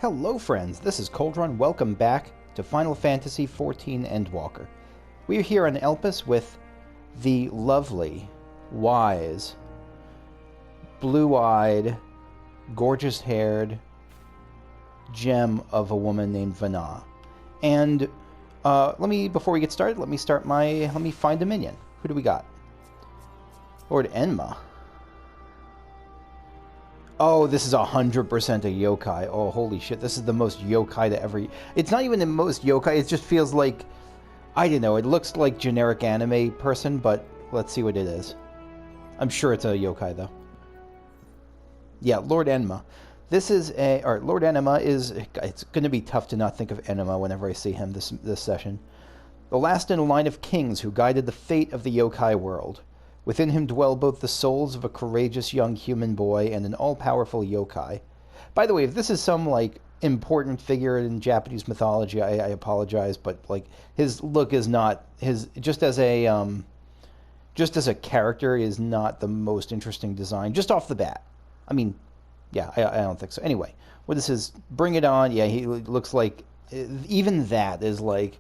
Hello friends, this is Coldrun. Welcome back to Final Fantasy XIV Endwalker. We are here on Elpis with the lovely, wise, blue-eyed, gorgeous-haired gem of a woman named Venat. And before we get started, let me find a minion. Who do we got? Lord Enma. Oh, this is 100% a yokai. Oh, holy shit. This is the most yokai to ever... It's not even the most yokai. It just feels like... I don't know. It looks like generic anime person, but let's see what it is. I'm sure it's a yokai, though. Yeah, Lord Enma. This is a... Or Lord Enma is... It's going to be tough to not think of Enma whenever I see him this session. The last in a line of kings who guided the fate of the yokai world. Within him dwell both the souls of a courageous young human boy and an all-powerful yokai. By the way, if this is some, like, important figure in Japanese mythology, I apologize, but, like, his look is not... Just as a character is not the most interesting design, just off the bat. I mean, yeah, I don't think so. Anyway, what is his... Bring it on. Yeah, he looks like... Even that is like...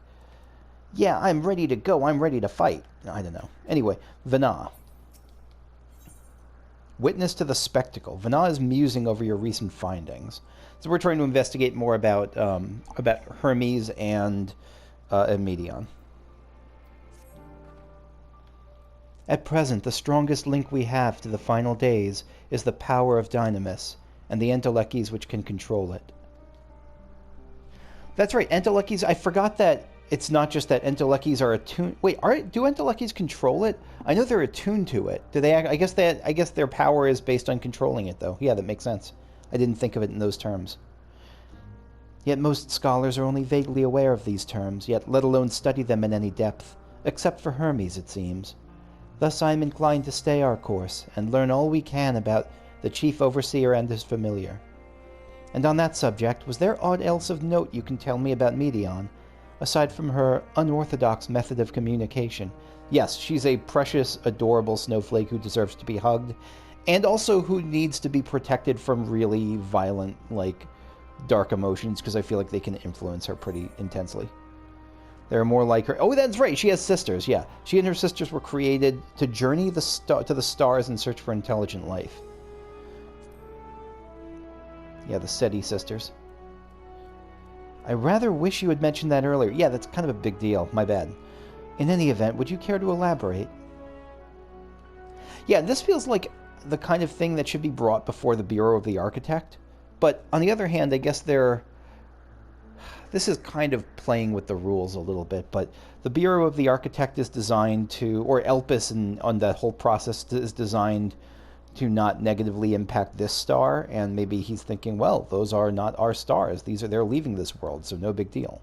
Yeah, I'm ready to go. I'm ready to fight. I don't know. Anyway, Venat. Witness to the spectacle. Venat is musing over your recent findings. So we're trying to investigate more about Hermes and Meteia. At present, the strongest link we have to the final days is the power of Dynamis and the entelechies which can control it. That's right, entelechies. I forgot that. It's not just that entelechies are attuned... Wait, do entelechies control it? I know they're attuned to it. Do they? I guess their power is based on controlling it, though. Yeah, that makes sense. I didn't think of it in those terms. Yet most scholars are only vaguely aware of these terms, yet let alone study them in any depth, except for Hermes, it seems. Thus I am inclined to stay our course, and learn all we can about the chief overseer and his familiar. And on that subject, was there aught else of note you can tell me about Meteia? Aside from her unorthodox method of communication. Yes, she's a precious, adorable snowflake who deserves to be hugged, and also who needs to be protected from really violent, like, dark emotions, because I feel like they can influence her pretty intensely. They're more like her... Oh, that's right, she has sisters, yeah. She and her sisters were created to journey to the stars in search for intelligent life. Yeah, the SETI sisters. I rather wish you had mentioned that earlier. Yeah, that's kind of a big deal. My bad. In any event, would you care to elaborate? Yeah, this feels like the kind of thing that should be brought before the Bureau of the Architect. But on the other hand, I guess this is kind of playing with the rules a little bit, but the Bureau of the Architect is designed to, or Elpis and on that whole process is designed to not negatively impact this star, and maybe he's thinking, well, those are not our stars. They're leaving this world, so no big deal.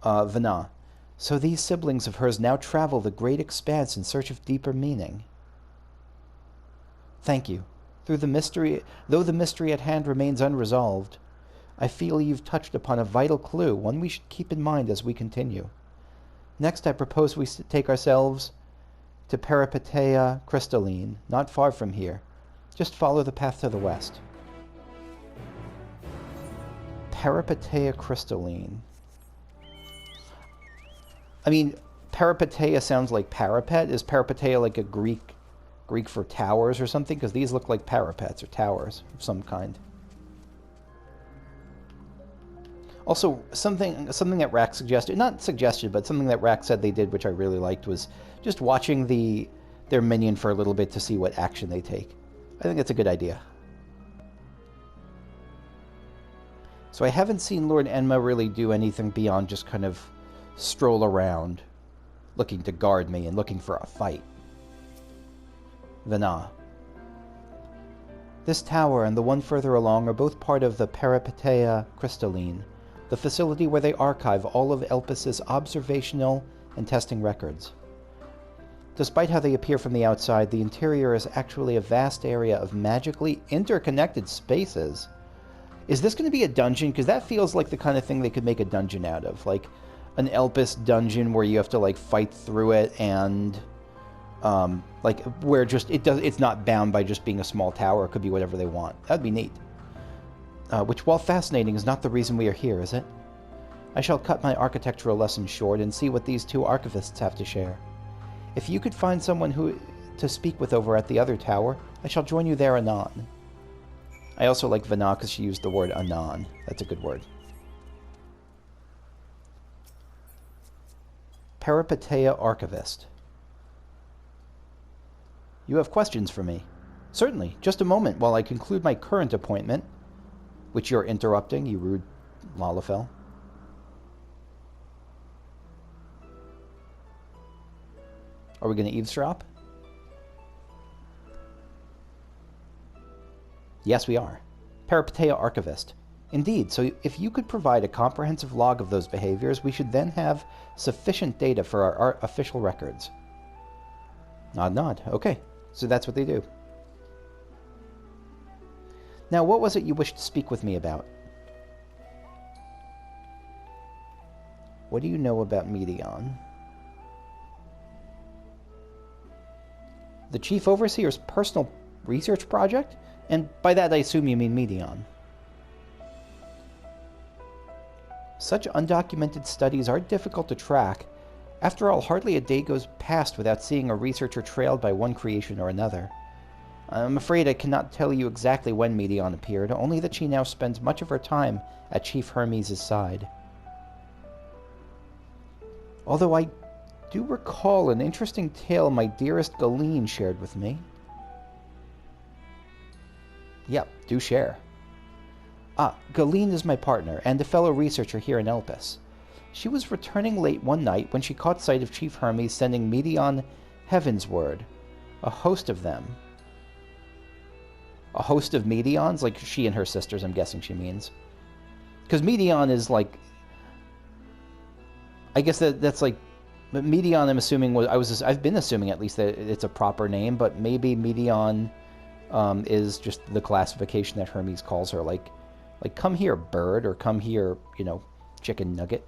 Venat. So these siblings of hers now travel the great expanse in search of deeper meaning. Thank you. Though the mystery at hand remains unresolved, I feel you've touched upon a vital clue, one we should keep in mind as we continue. Next, I propose we take ourselves to Meteia crystalline, not far from here. Just follow the path to the west. Meteia crystalline. I mean, Meteia sounds like parapet. Is Meteia like a Greek for towers or something? Because these look like parapets or towers of some kind. Also, something that Rack suggested, not suggested, but something that Rack said they did, which I really liked, was just watching their minion for a little bit to see what action they take. I think that's a good idea. So I haven't seen Lord Enma really do anything beyond just kind of stroll around, looking to guard me and looking for a fight. Venat. This tower and the one further along are both part of the Meteia crystalline, the facility where they archive all of Elpis's observational and testing records. Despite how they appear from the outside, the interior is actually a vast area of magically interconnected spaces. Is this going to be a dungeon? Because that feels like the kind of thing they could make a dungeon out of. Like an Elpis dungeon where you have to, like, fight through it and... like, where just it's not bound by just being a small tower. It could be whatever they want. That'd be neat. which, while fascinating, is not the reason we are here, is it? I shall cut my architectural lesson short and see what these two archivists have to share. If you could find someone to speak with over at the other tower, I shall join you there anon. I also like Venat because she used the word anon. That's a good word. Peripeteia Archivist. You have questions for me? Certainly. Just a moment while I conclude my current appointment, which you're interrupting, you rude Lalafell. Are we going to eavesdrop? Yes, we are. Peripeteia Archivist. Indeed, so if you could provide a comprehensive log of those behaviors, we should then have sufficient data for our official records. Nod, nod. Okay, so that's what they do. Now, what was it you wished to speak with me about? What do you know about Meteia? The Chief Overseer's personal research project? And by that I assume you mean Meteia. Such undocumented studies are difficult to track. After all, hardly a day goes past without seeing a researcher trailed by one creation or another. I'm afraid I cannot tell you exactly when Meteia appeared, only that she now spends much of her time at Chief Hermes' side. Although I do recall an interesting tale my dearest Galeen shared with me. Yep, do share. Galeen is my partner, and a fellow researcher here in Elpis. She was returning late one night when she caught sight of Chief Hermes sending Meteia heavensward, a host of them. A host of Meteions? Like she and her sisters, I'm guessing she means. Because Meteia is like... I guess that's like... But Meteia, I'm assuming, I've been assuming at least that it's a proper name, but maybe Meteia is just the classification that Hermes calls her. Like come here, bird, or come here, chicken nugget.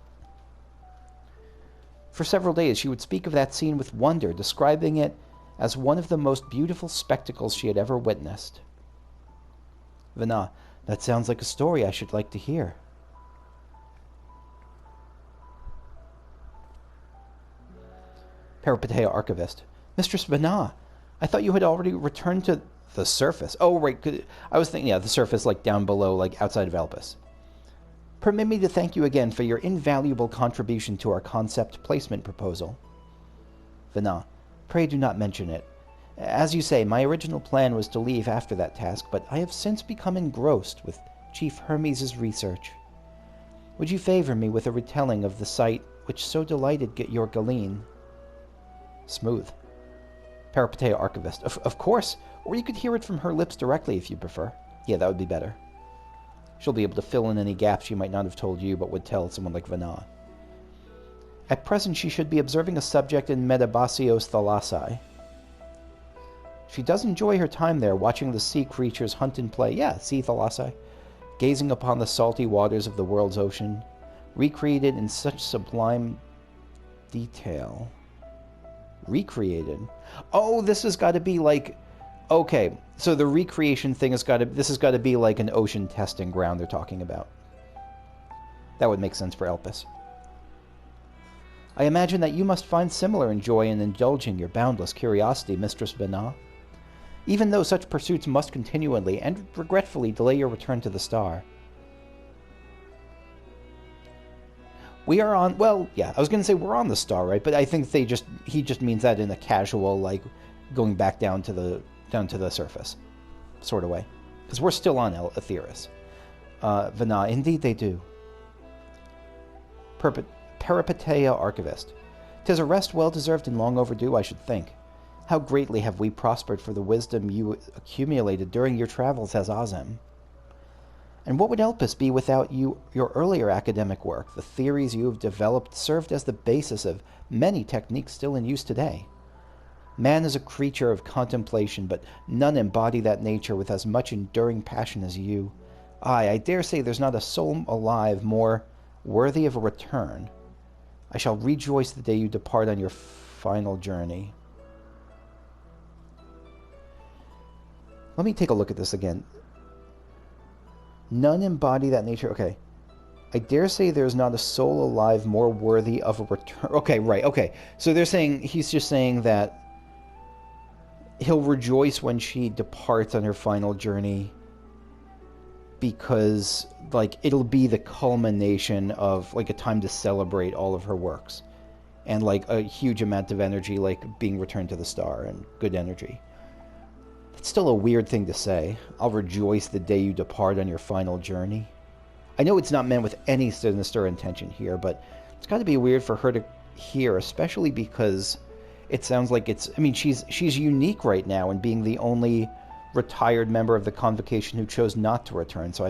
For several days, she would speak of that scene with wonder, describing it as one of the most beautiful spectacles she had ever witnessed. Venat, that sounds like a story I should like to hear. Peripeteia Archivist. Mistress Venat, I thought you had already returned to the surface. Oh, right. I was thinking, the surface, like down below, like outside of Elpis. Permit me to thank you again for your invaluable contribution to our concept placement proposal. Venat, pray do not mention it. As you say, my original plan was to leave after that task, but I have since become engrossed with Chief Hermes' research. Would you favor me with a retelling of the sight which so delighted your Galeen? Smooth. Peripeteia Archivist. Of course, or you could hear it from her lips directly if you prefer. Yeah, that would be better. She'll be able to fill in any gaps she might not have told you but would tell someone like Venat. At present, she should be observing a subject in Metabasios Thalassae. She does enjoy her time there, watching the sea creatures hunt and play. Yeah, sea Thalassae. Gazing upon the salty waters of the world's ocean, recreated in such sublime detail. Recreated? Oh, this has got to be like... Okay, so the recreation thing has got to... This has got to be like an ocean testing ground they're talking about. That would make sense for Elpis. I imagine that you must find similar joy in indulging your boundless curiosity, Mistress Venat. Even though such pursuits must continually and regretfully delay your return to the star. We are on... Well, yeah, I was going to say we're on the star, right? But I think he just means that in a casual, like, going back down to the surface sort of way. Because we're still on Aetheris. Venat, indeed they do. Peripeteia Archivist. 'Tis a rest well-deserved and long overdue, I should think. How greatly have we prospered for the wisdom you accumulated during your travels as Azem. And what would Elpis be without your earlier academic work? The theories you have developed served as the basis of many techniques still in use today. Man is a creature of contemplation, but none embody that nature with as much enduring passion as you. I dare say there's not a soul alive more worthy of a return. I shall rejoice the day you depart on your final journey. Let me take a look at this again. None embody that nature. Okay. I dare say there's not a soul alive more worthy of a return. Okay, right, okay. So they're saying, he's just saying that he'll rejoice when she departs on her final journey because, like, it'll be the culmination of, like, a time to celebrate all of her works. And, like, a huge amount of energy, like, being returned to the star and good energy. That's still a weird thing to say. I'll rejoice the day you depart on your final journey. I know it's not meant with any sinister intention here, but it's got to be weird for her to hear, especially because it sounds like it's... I mean, she's unique right now in being the only retired member of the Convocation who chose not to return, so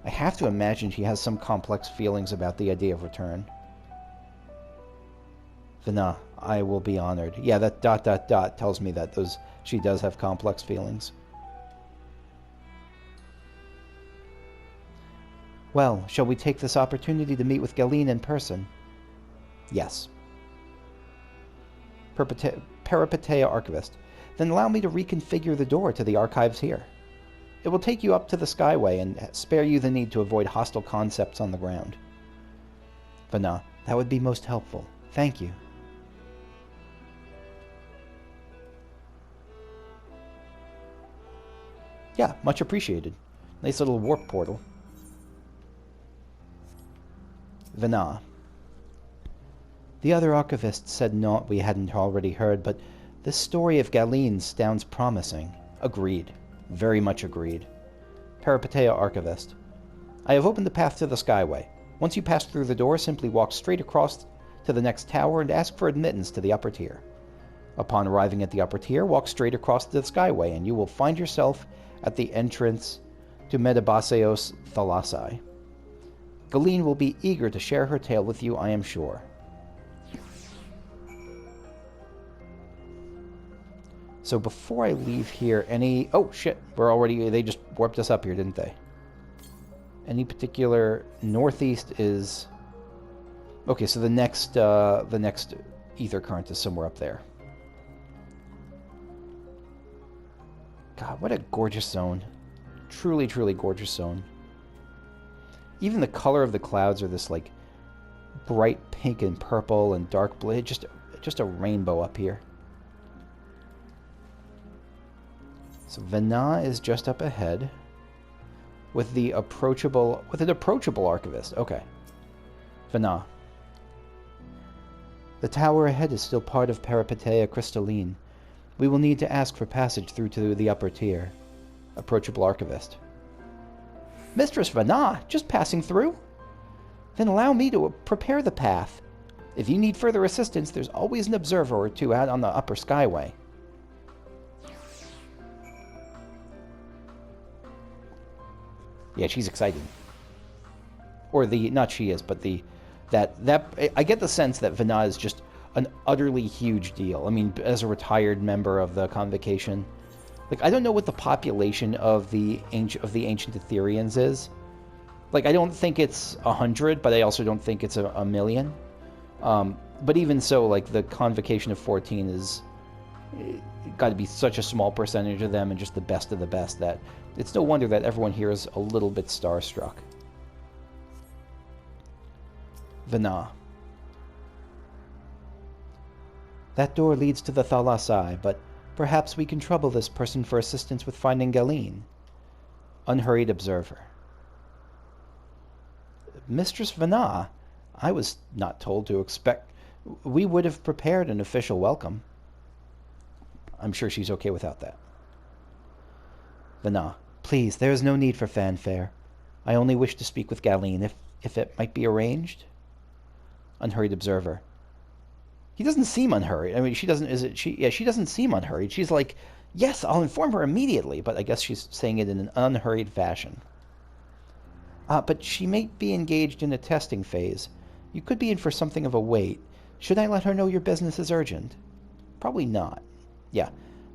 I have to imagine she has some complex feelings about the idea of return. Venat, I will be honored. Yeah, that ... tells me that she does have complex feelings. Well, shall we take this opportunity to meet with Galeen in person? Yes. Peripeteia Archivist. Then allow me to reconfigure the door to the archives here. It will take you up to the Skyway and spare you the need to avoid hostile concepts on the ground. Venat, that would be most helpful. Thank you. Yeah, much appreciated. Nice little warp portal. Venat. The other archivists said naught we hadn't already heard, but this story of Galeen sounds promising. Agreed. Very much agreed. Peripeteia Archivist. I have opened the path to the Skyway. Once you pass through the door, simply walk straight across to the next tower and ask for admittance to the upper tier. Upon arriving at the upper tier, walk straight across to the Skyway, and you will find yourself at the entrance to Metabaseos Thalasai. Galeen will be eager to share her tale with you, I am sure. So before I leave here, any... Oh, shit. We're already... They just warped us up here, didn't they? Any particular... Northeast is... Okay, so the next ether current is somewhere up there. God, what a gorgeous zone. Truly, truly gorgeous zone. Even the color of the clouds are this, like, bright pink and purple and dark blue. Just a rainbow up here. So Venat is just up ahead with an approachable archivist. Okay. Venat. The tower ahead is still part of Peripeteia Crystalline. We will need to ask for passage through to the upper tier. Approachable archivist. Mistress Venat, just passing through? Then allow me to prepare the path. If you need further assistance, there's always an observer or two out on the upper Skyway. Yeah, she's excited. Or not she is, but I get the sense that Venat is just an utterly huge deal. I mean, as a retired member of the Convocation, like, I don't know what the population of the ancient Ethereans is. Like, I don't think it's 100, but I also don't think it's a million. But even so, like, the Convocation of 14 is got to be such a small percentage of them and just the best of the best that it's no wonder that everyone here is a little bit starstruck. Venat. That door leads to the Thalasai, but perhaps we can trouble this person for assistance with finding Galeen. Unhurried observer. Mistress Venat, I was not told to expect... We would have prepared an official welcome. I'm sure she's okay without that. Venat, please, there is no need for fanfare. I only wish to speak with Galeen, if it might be arranged. Unhurried observer. He doesn't seem unhurried. I mean, she doesn't seem unhurried. She's like, yes, I'll inform her immediately, but I guess she's saying it in an unhurried fashion. But she may be engaged in a testing phase. You could be in for something of a wait. Should I let her know your business is urgent? Probably not. Yeah,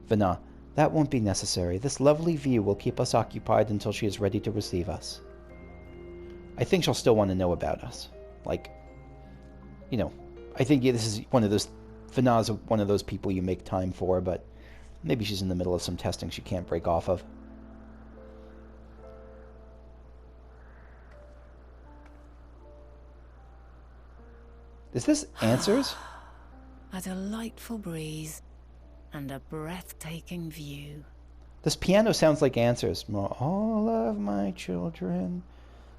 Venat, that won't be necessary. This lovely view will keep us occupied until she is ready to receive us. I think she'll still want to know about us. Like, you know, I think this is one of those... Venat's one of those people you make time for, but maybe she's in the middle of some testing she can't break off of. Is this Answers? A delightful breeze and a breathtaking view. This piano sounds like Answers. All of my children,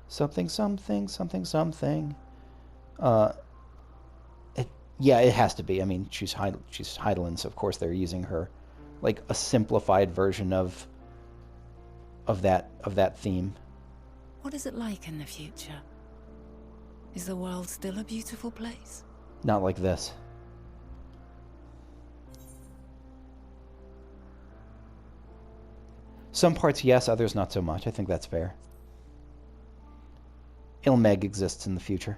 something, something, something, something. Yeah, it has to be. I mean, she's Hydaelyn, so of course they're using her, like a simplified version of that theme. What is it like in the future? Is the world still a beautiful place? Not like this. Some parts yes, others not so much. I think that's fair. Ilmeg exists in the future.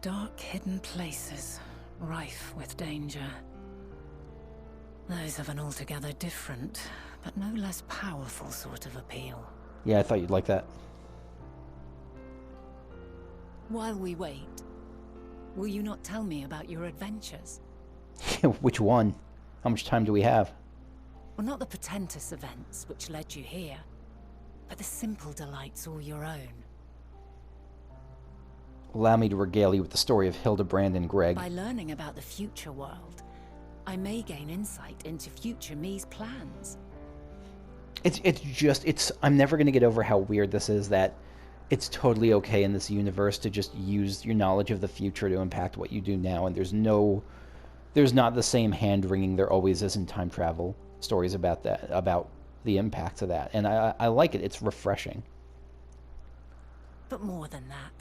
Dark hidden places, rife with danger. Those have an altogether different, but no less powerful sort of appeal. Yeah, I thought you'd like that. While we wait, will you not tell me about your adventures? Which one? How much time do we have? Well, not the portentous events which led you here, but the simple delights all your own. Allow me to regale you with the story of Hildebrand and Greg. By learning about the future world, I may gain insight into future me's plans. I'm never going to get over how weird this is, that it's totally okay in this universe to just use your knowledge of the future to impact what you do now, and there's not the same hand-wringing there always is in time travel stories about that, about the impacts of that. And I like it. It's refreshing. But more than that,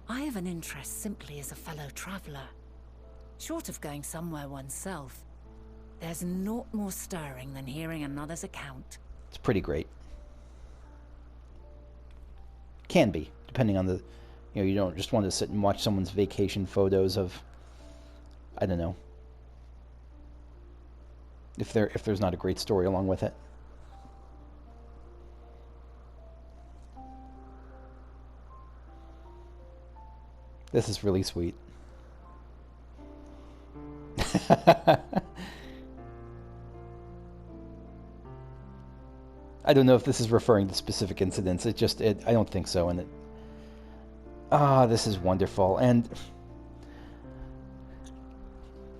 I have an interest simply as a fellow traveler. Short of going somewhere oneself, there's naught more stirring than hearing another's account. It's pretty great. Can be, depending on the, you don't just want to sit and watch someone's vacation photos of, I don't know, if there's not a great story along with it. This is really sweet. I don't know if this is referring to specific incidents. I don't think so. And this is wonderful. And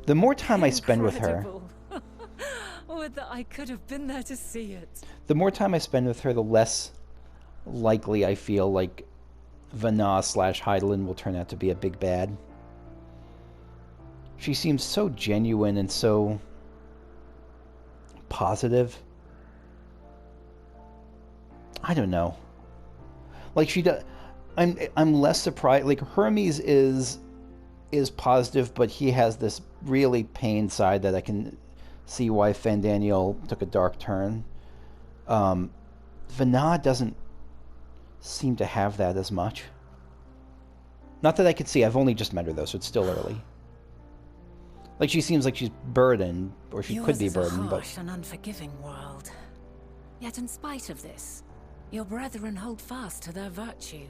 the more time I spend with her, Would that I could have been there to see it. The more time I spend with her, the less likely I feel like Venat / Hydaelyn will turn out to be a big bad. She seems so genuine and so positive. I don't know. Like she does. I'm less surprised. Like Hermes is positive, but he has this really pained side that I can see why Fandaniel took a dark turn. Venat doesn't seem to have that as much. Not that I could see. I've only just met her though, so it's still early. Like she seems like she's burdened, or she could be burdened, Yours is a harsh but and unforgiving world. Yet in spite of this, your brethren hold fast to their virtue.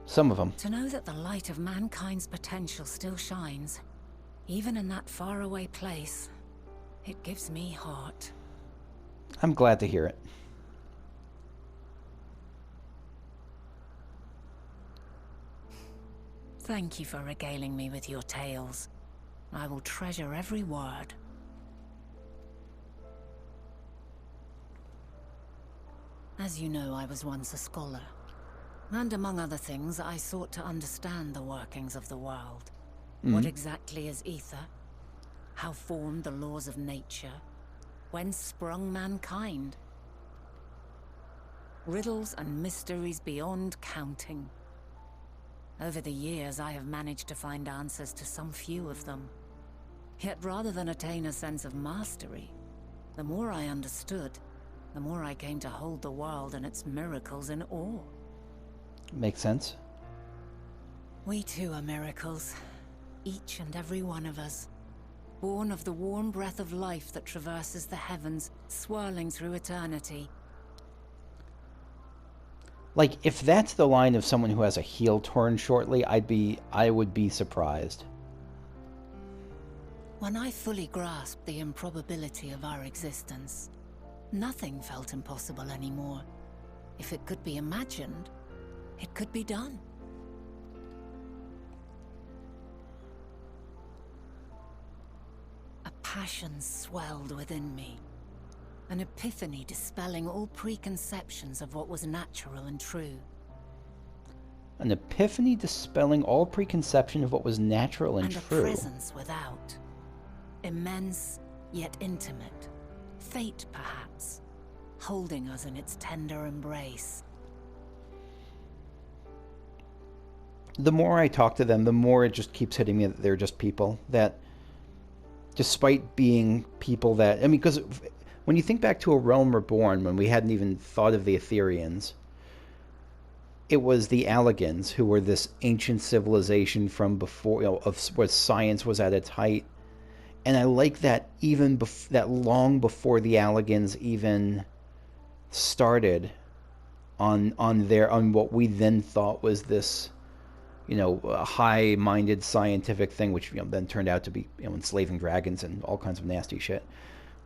some of them. To know that the light of mankind's potential still shines, even in that faraway place, it gives me heart. I'm glad to hear it. Thank you for regaling me with your tales. I will treasure every word. As you know, I was once a scholar. And among other things, I sought to understand the workings of the world. What exactly is ether? How formed the laws of nature? Whence sprung mankind? Riddles and mysteries beyond counting. Over the years, I have managed to find answers to some few of them. Yet rather than attain a sense of mastery, the more I understood, the more I came to hold the world and its miracles in awe. Makes sense. We too are miracles, each and every one of us, born of the warm breath of life that traverses the heavens, swirling through eternity. Like, if that's the line of someone who has a heel torn shortly, I would be surprised. When I fully grasped the improbability of our existence, nothing felt impossible anymore. If it could be imagined, it could be done. passion swelled within me. An epiphany dispelling all preconceptions of what was natural and true. An epiphany dispelling all preconception of what was natural and true. And a presence without. Immense, yet intimate. Fate, perhaps, holding us in its tender embrace. The more I talk to them, the more it just keeps hitting me that they're just people. That, despite being people that... I mean, because when you think back to A Realm Reborn, when we hadn't even thought of the Ethereans, it was the Allegans who were this ancient civilization from before, you know, of where science was at its height. And I like that even that long before the Allegans even started on what we then thought was this, you know, high-minded scientific thing, which, you know, then turned out to be, you know, enslaving dragons and all kinds of nasty shit.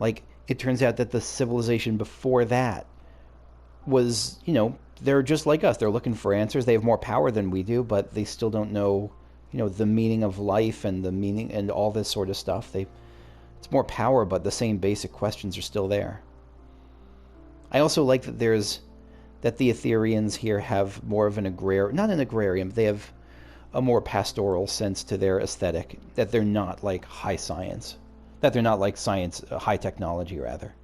Like, it turns out that the civilization before that was, you know, they're just like us. They're looking for answers. They have more power than we do, but they still don't know, you know, the meaning of life and the meaning and all this sort of stuff. It's more power, but the same basic questions are still there. I also like that the Ethereans here have more of not an agrarian, but they have a more pastoral sense to their aesthetic, that they're not like high science, that they're not like science, high technology rather.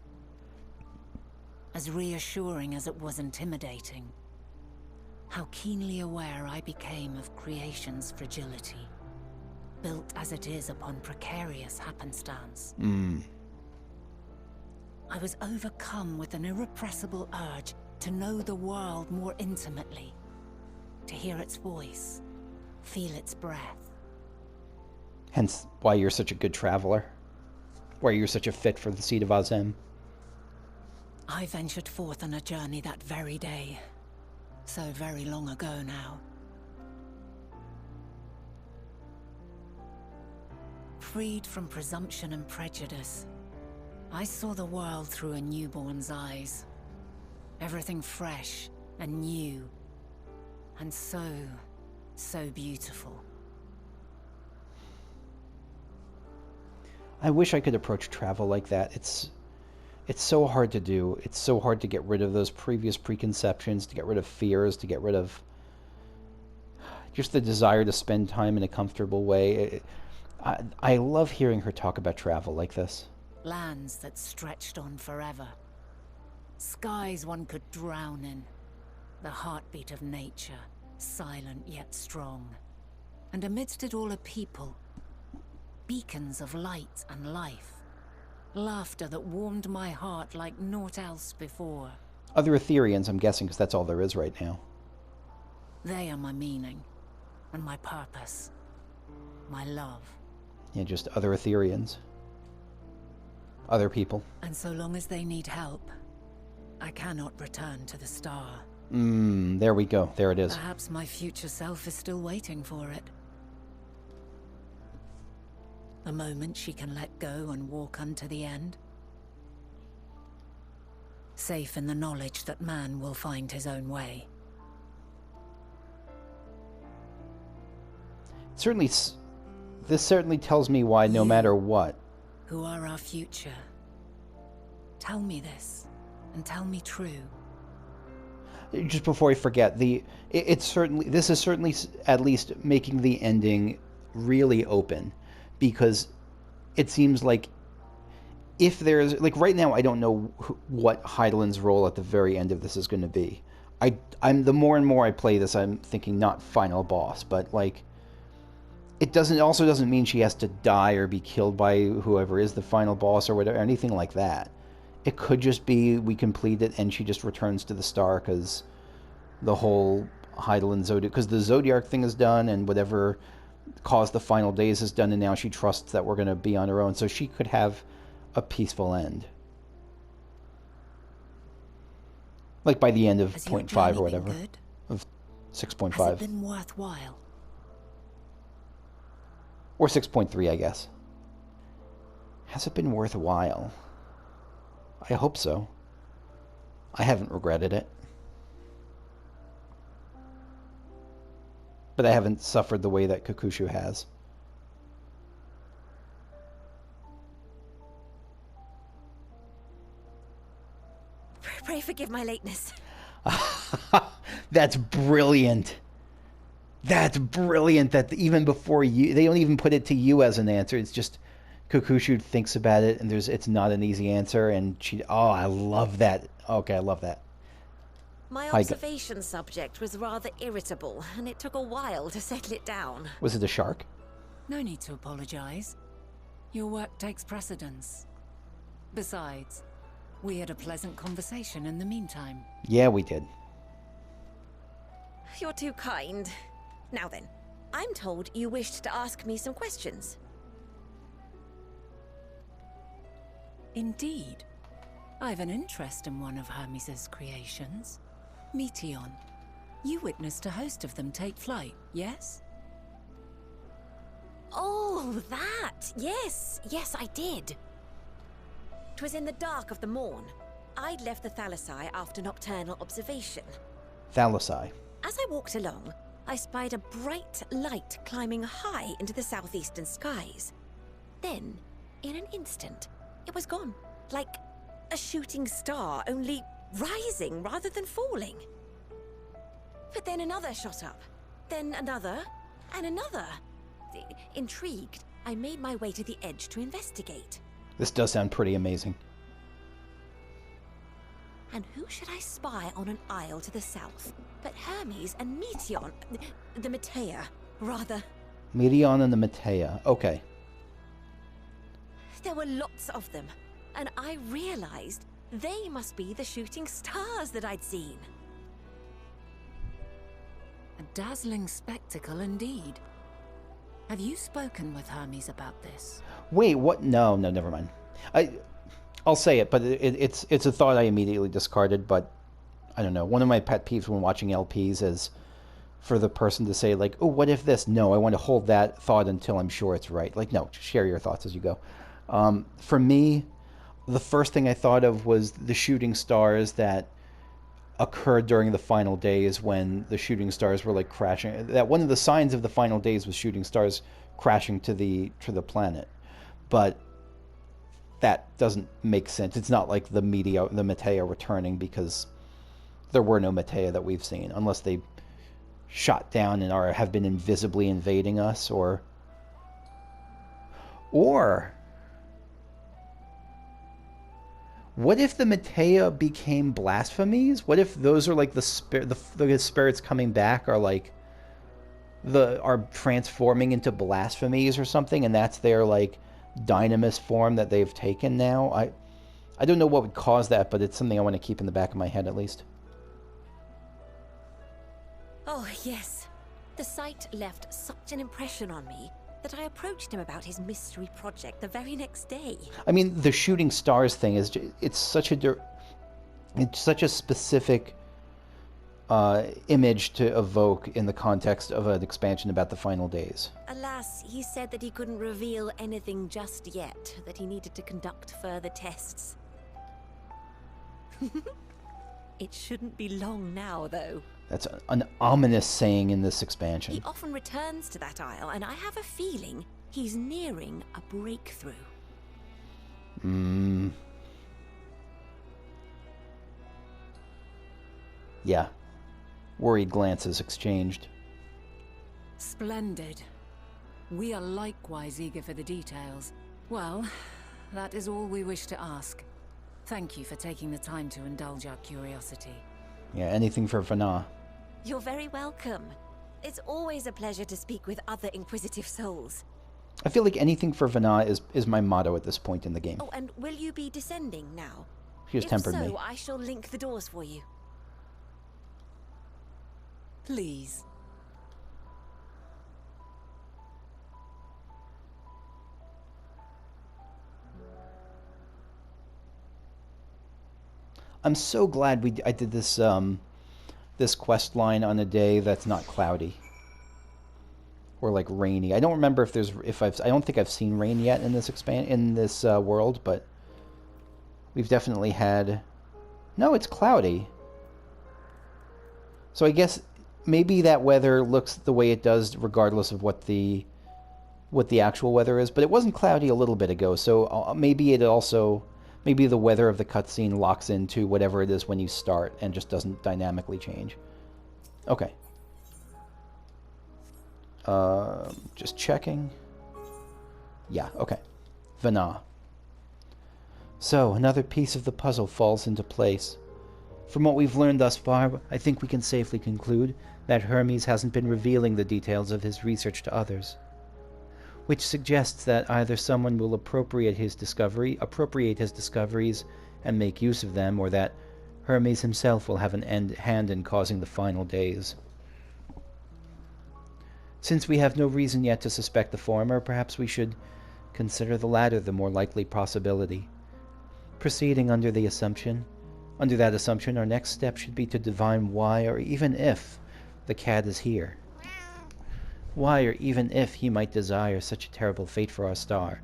As reassuring as it was intimidating, how keenly aware I became of creation's fragility, built as it is upon precarious happenstance. I was overcome with an irrepressible urge to know the world more intimately, to hear its voice, feel its breath. Hence why you're such a good traveler, why you're such a fit for the seat of Azem. I ventured forth on a journey that very day, so very long ago now. Freed from presumption and prejudice, I saw the world through a newborn's eyes. Everything fresh and new, and so beautiful. I wish I could approach travel like that. It's so hard to do. It's so hard to get rid of those previous preconceptions, to get rid of fears, to get rid of just the desire to spend time in a comfortable way. I love hearing her talk about travel like this. Lands that stretched on forever. Skies one could drown in. The heartbeat of nature, silent yet strong. And amidst it all a people. Beacons of light and life. Laughter that warmed my heart like naught else before. Other Ethereans, I'm guessing, because that's all there is right now. They are my meaning. And my purpose. My love. Yeah, just other Ethereans. Other people. And so long as they need help, I cannot return to the star. There we go. There it is. Perhaps my future self is still waiting for it. The moment she can let go and walk unto the end. Safe in the knowledge that man will find his own way. This certainly tells me why no matter what. Who are our future? Tell me this, and tell me true. Just before I forget, this is certainly at least making the ending really open, because it seems like if there's, like, right now I don't know what Hydaelyn's role at the very end of this is going to be. I'm the more and more I play this, I'm thinking not final boss, but like it also doesn't mean she has to die or be killed by whoever is the final boss or whatever, anything like that. It could just be we complete it and she just returns to the star because the whole Hydaelyn Zodiac, because the Zodiac thing is done and whatever caused the final days is done, and now she trusts that we're going to be on her own, so she could have a peaceful end. Like by the end of 0.5 or whatever. Of 6.5. Has it been worthwhile? Or 6.3, I guess. Has it been worthwhile? I hope so. I haven't regretted it. But I haven't suffered the way that Kakushu has. forgive my lateness. That's brilliant. That's brilliant that even before you, they don't even put it to you as an answer. It's just Kukushu thinks about it, and it's not an easy answer, and I love that. Okay, I love that. My observation subject was rather irritable, and it took a while to settle it down. Was it a shark? No need to apologize. Your work takes precedence. Besides, we had a pleasant conversation in the meantime. Yeah, we did. You're too kind. Now then, I'm told you wished to ask me some questions. Indeed. I've an interest in one of Hermes' creations. Meteia. You witnessed a host of them take flight, yes? Oh, that! Yes, I did. 'Twas in the dark of the morn. I'd left the Thalassai after nocturnal observation. Thalassai. As I walked along, I spied a bright light climbing high into the southeastern skies. Then, in an instant, it was gone. Like a shooting star, only rising rather than falling. But then another shot up. Then another, and another. Intrigued, I made my way to the edge to investigate. This does sound pretty amazing. And who should I spy on an isle to the south but Hermes and Meteia, the Meteia, rather. Meteia and the Meteia, okay. There were lots of them, and I realized they must be the shooting stars that I'd seen. A dazzling spectacle indeed. Have you spoken with Hermes about this? Wait, what? No, never mind. I'll say it, but it's a thought I immediately discarded, but I don't know. One of my pet peeves when watching LPs is for the person to say, like, oh, what if this? No, I want to hold that thought until I'm sure it's right. Like, no, just share your thoughts as you go. For me, the first thing I thought of was the shooting stars that occurred during the final days when the shooting stars were like crashing. That one of the signs of the final days was shooting stars crashing to the planet. But that doesn't make sense. It's not like the Meteia returning, because there were no Meteia that we've seen, unless they shot down and have been invisibly invading us, or what if the Meteia became blasphemies? What if those are like the spirits coming back are like are transforming into blasphemies or something, and that's their like dynamis form that they've taken now? I don't know what would cause that, but it's something I want to keep in the back of my head at least. Oh, yes. The sight left such an impression on me that I approached him about his mystery project the very next day. I mean, the shooting stars thing is it's such a specific image to evoke in the context of an expansion about the final days. Alas, he said that he couldn't reveal anything just yet, that he needed to conduct further tests. It shouldn't be long now, though. That's an ominous saying in this expansion. He often returns to that isle, and I have a feeling he's nearing a breakthrough. Yeah. Worried glances exchanged. Splendid. We are likewise eager for the details. Well, that is all we wish to ask. Thank you for taking the time to indulge our curiosity. Yeah, anything for Venat. You're very welcome. It's always a pleasure to speak with other inquisitive souls. I feel like anything for Venat is my motto at this point in the game. Oh, and will you be descending now? She has tempered me. If so, I shall link the doors for you. Please. I'm so glad I did this this quest line on a day that's not cloudy or like rainy. I don't remember I don't think I've seen rain yet in this world, but we've definitely had. No, it's cloudy. So I guess maybe that weather looks the way it does regardless of what the actual weather is, but it wasn't cloudy a little bit ago, so maybe Maybe the weather of the cutscene locks into whatever it is when you start and just doesn't dynamically change. Okay. Just checking. Yeah, okay. Venat. So, another piece of the puzzle falls into place. From what we've learned thus far, I think we can safely conclude that Hermes hasn't been revealing the details of his research to others, which suggests that either someone will appropriate his discoveries and make use of them, or that Hermes himself will have an hand in causing the final days. Since we have no reason yet to suspect the former, perhaps we should consider the latter the more likely possibility. Proceeding under that assumption, our next step should be to divine why, or even if, the cat is here. Why, or even if, he might desire such a terrible fate for our star.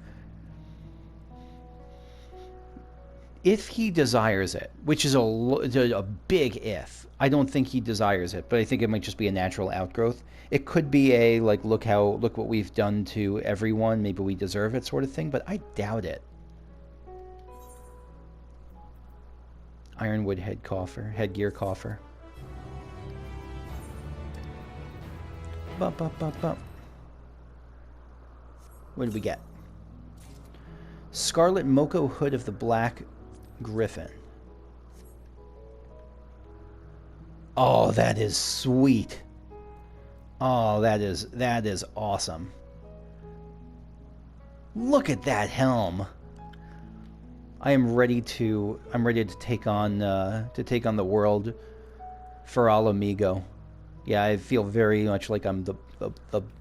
If he desires it, which is a big if. I don't think he desires it, but I think it might just be a natural outgrowth. It could be a, like, look what we've done to everyone, maybe we deserve it sort of thing, but I doubt it. Ironwood headgear coffer. Bump, bump, bump, bump. What did we get? Scarlet Moko Hood of the Black Griffin. Oh, that is sweet. Oh, that is awesome. Look at that helm. I'm ready to take on the world for Alamigo. Yeah, I feel very much like I'm the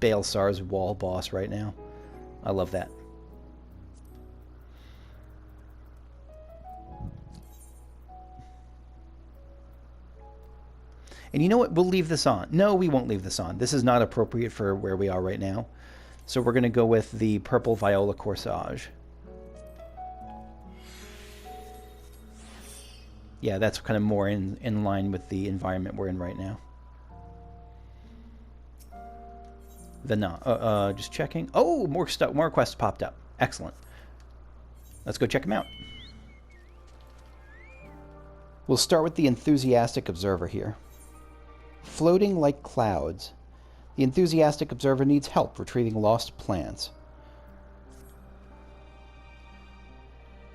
Baelsar's wall boss right now. I love that. And you know what? We'll leave this on. No, we won't leave this on. This is not appropriate for where we are right now. So we're going to go with the purple viola corsage. Yeah, that's kind of more in line with the environment we're in right now. Venat. Just checking. Oh, more stuff. More quests popped up. Excellent. Let's go check them out. We'll start with the enthusiastic observer here. Floating like clouds, the enthusiastic observer needs help retrieving lost plants.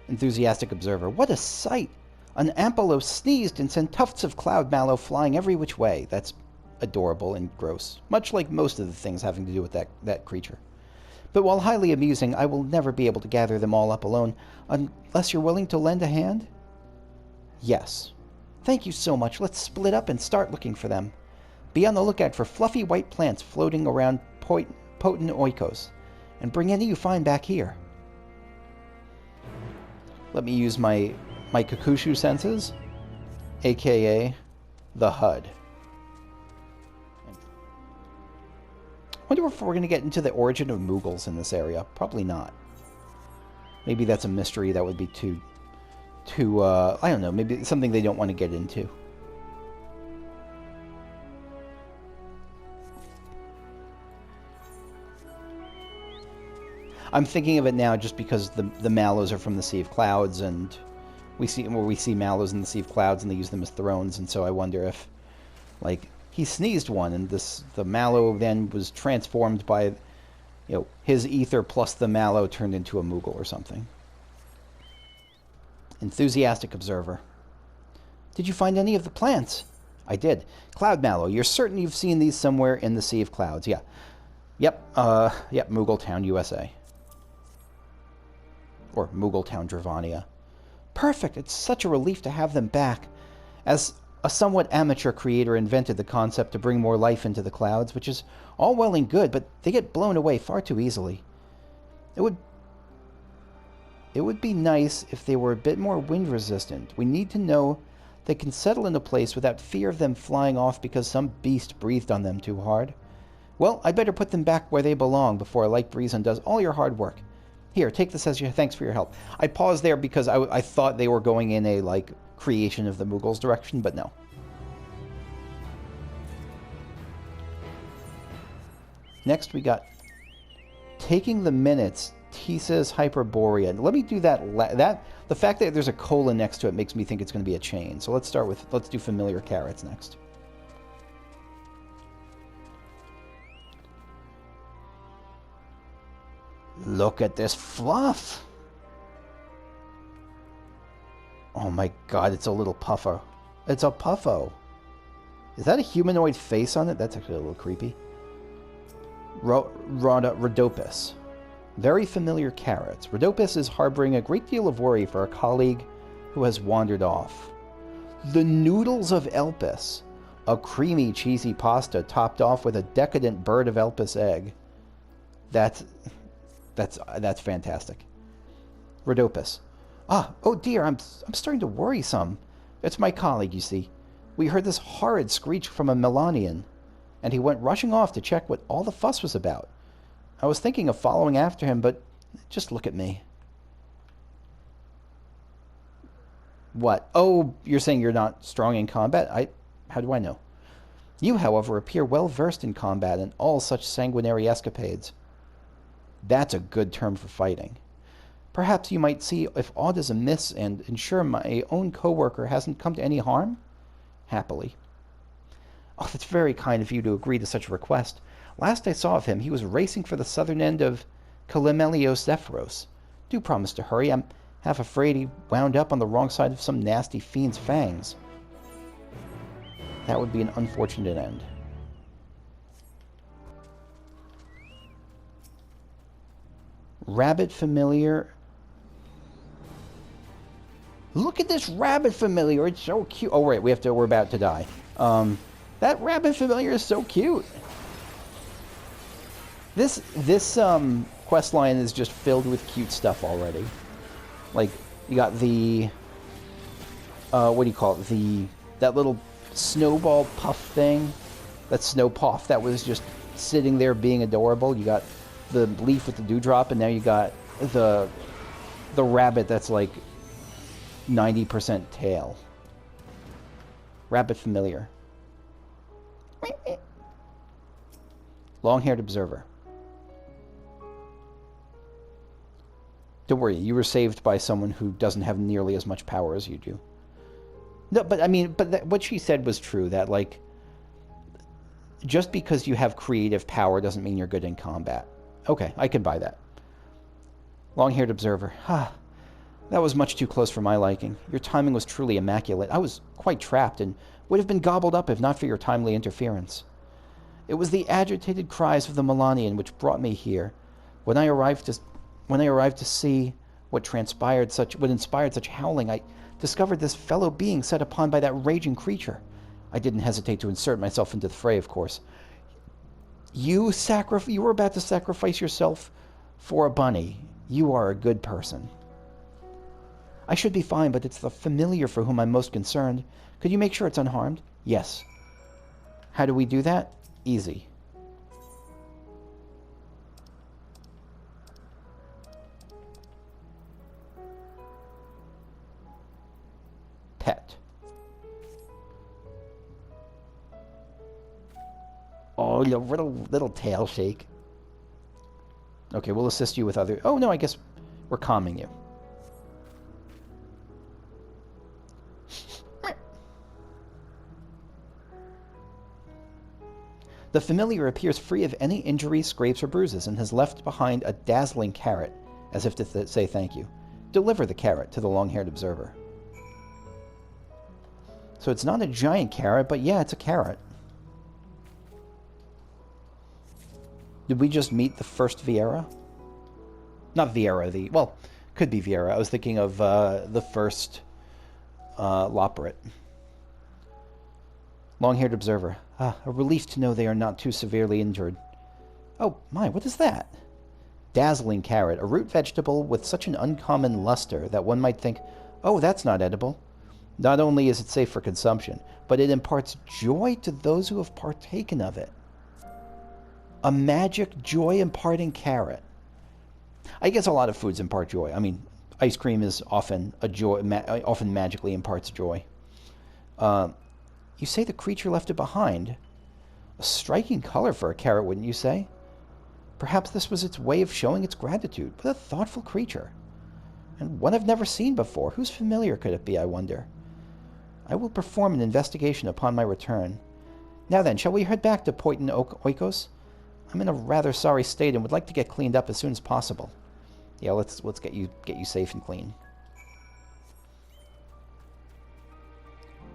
Enthusiastic observer. What a sight! An Ampelo sneezed and sent tufts of cloud mallow flying every which way. That's adorable and gross, much like most of the things having to do with that creature. But while highly amusing, I will never be able to gather them all up alone, unless you're willing to lend a hand? Yes. Thank you so much. Let's split up and start looking for them. Be on the lookout for fluffy white plants floating around potent oikos, and bring any you find back here. Let me use my Kakushu senses, aka the HUD. I wonder if we're going to get into the origin of Moogles in this area. Probably not. Maybe that's a mystery that would be too I don't know, maybe something they don't want to get into. I'm thinking of it now just because the mallows are from the Sea of Clouds, and we see mallows in the Sea of Clouds and they use them as thrones, and so I wonder if, like, he sneezed one and the mallow then was transformed by, his ether plus the mallow turned into a Moogle or something. Enthusiastic observer. Did you find any of the plants? I did. Cloud mallow. You're certain you've seen these somewhere in the Sea of Clouds? Yeah. Yep. Yep. Moogletown, USA. Or Moogletown, Dravania. Perfect. It's such a relief to have them back. As a somewhat amateur creator invented the concept to bring more life into the clouds, which is all well and good, but they get blown away far too easily. It would be nice if they were a bit more wind resistant. We need to know they can settle in a place without fear of them flying off because some beast breathed on them too hard. Well, I'd better put them back where they belong before a light breeze undoes all your hard work. Here, take this as your thanks for your help. I paused there because I thought they were going in a, creation of the Moogles direction, but no. Next we got Taking the Minutes, Tisa's Hyperborea. Let me do that. The fact that there's a colon next to it makes me think it's going to be a chain. So let's do familiar carrots next. Look at this fluff. Oh my god, it's a little puffer. It's a puffo. Is that a humanoid face on it? That's actually a little creepy. Rhodopus. Very familiar carrots. Rhodopus is harboring a great deal of worry for a colleague who has wandered off. The noodles of Elpis. A creamy, cheesy pasta topped off with a decadent bird of Elpis egg. That's fantastic. Rhodopus. Oh dear, I'm starting to worry some. It's my colleague, you see. We heard this horrid screech from a Melanian, and he went rushing off to check what all the fuss was about. I was thinking of following after him, but just look at me. What? Oh, you're saying you're not strong in combat? How do I know? You, however, appear well versed in combat and all such sanguinary escapades. That's a good term for fighting. Perhaps you might see if aught is amiss and ensure my own co-worker hasn't come to any harm? Happily. Oh, that's very kind of you to agree to such a request. Last I saw of him, he was racing for the southern end of Kalimelios Zephyros. Do promise to hurry. I'm half afraid he wound up on the wrong side of some nasty fiend's fangs. That would be an unfortunate end. Rabbit familiar. Look at this rabbit familiar. It's so cute. Oh, right. We're about to die. That rabbit familiar is so cute. This quest line is just filled with cute stuff already. Like, you got the what do you call it? That little snowball puff thing. That snow puff that was just sitting there being adorable. You got the leaf with the dewdrop, and now you got the rabbit that's like 90% tail. Rabbit familiar. Long-haired observer. Don't worry, you were saved by someone who doesn't have nearly as much power as you do. No, but I mean, what she said was true, that, like, just because you have creative power doesn't mean you're good in combat. Okay, I can buy that. Long-haired observer. That was much too close for my liking. Your timing was truly immaculate. I was quite trapped and would have been gobbled up if not for your timely interference. It was the agitated cries of the Melanian which brought me here. When I arrived to see what inspired such howling, I discovered this fellow being set upon by that raging creature. I didn't hesitate to insert myself into the fray, of course. You were about to sacrifice yourself for a bunny. You are a good person. I should be fine, but it's the familiar for whom I'm most concerned. Could you make sure it's unharmed? Yes. How do we do that? Easy. Pet. Oh, your little tail shake. Okay, we'll assist you with other... Oh, no, I guess we're calming you. The familiar appears free of any injuries, scrapes, or bruises, and has left behind a dazzling carrot, as if to say thank you. Deliver the carrot to the long-haired observer. So it's not a giant carrot, but yeah, it's a carrot. Did we just meet the first Viera? Not Viera, well, could be Viera. I was thinking of the first Loporrit. Long-haired observer. A relief to know they are not too severely injured. Oh, my, what is that? Dazzling carrot, a root vegetable with such an uncommon luster that one might think, oh, that's not edible. Not only is it safe for consumption, but it imparts joy to those who have partaken of it. A magic joy-imparting carrot. I guess a lot of foods impart joy. I mean, ice cream is often often magically imparts joy. You say the creature left it behind. A striking color for a carrot, wouldn't you say? Perhaps this was its way of showing its gratitude. What a thoughtful creature. And one I've never seen before. Whose familiar could it be, I wonder? I will perform an investigation upon my return. Now then, shall we head back to Poitin Oikos? I'm in a rather sorry state and would like to get cleaned up as soon as possible. Yeah, let's get you safe and clean.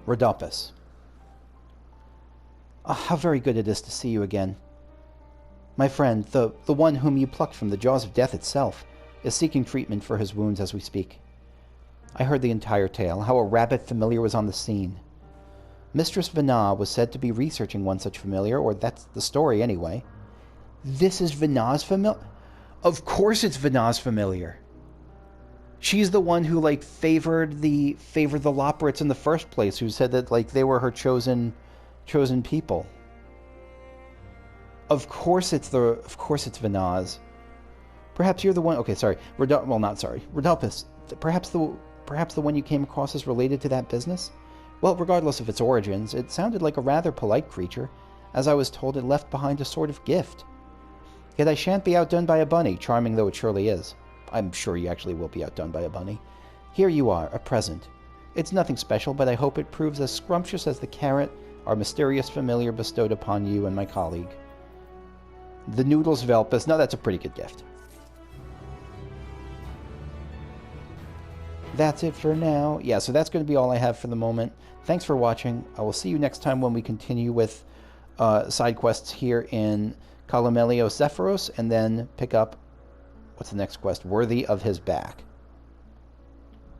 Rhodopis. Ah, how very good it is to see you again. My friend, the one whom you plucked from the jaws of death itself, is seeking treatment for his wounds as we speak. I heard the entire tale, how a rabbit familiar was on the scene. Mistress Venat was said to be researching one such familiar, or that's the story anyway. This is Venat's familiar? Of course it's Venat's familiar. She's the one who, like, favored the Loporits in the first place, who said that, like, they were her chosen people. Of course it's Venat's. Perhaps you're the one. Okay, sorry. Rhodopis. Perhaps the one you came across is related to that business? Well, regardless of its origins, it sounded like a rather polite creature. As I was told, it left behind a sort of gift. Yet I shan't be outdone by a bunny, charming though it surely is. I'm sure you actually will be outdone by a bunny. Here you are, a present. It's nothing special, but I hope it proves as scrumptious as the carrot our mysterious familiar bestowed upon you and my colleague. The Noodles Velpus. No, that's a pretty good gift. That's it for now. Yeah, so that's going to be all I have for the moment. Thanks for watching. I will see you next time when we continue with side quests here in Columelio Zephyros, and then pick up, what's the next quest? Worthy of His Back.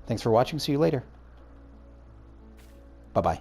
Thanks for watching. See you later. Bye-bye.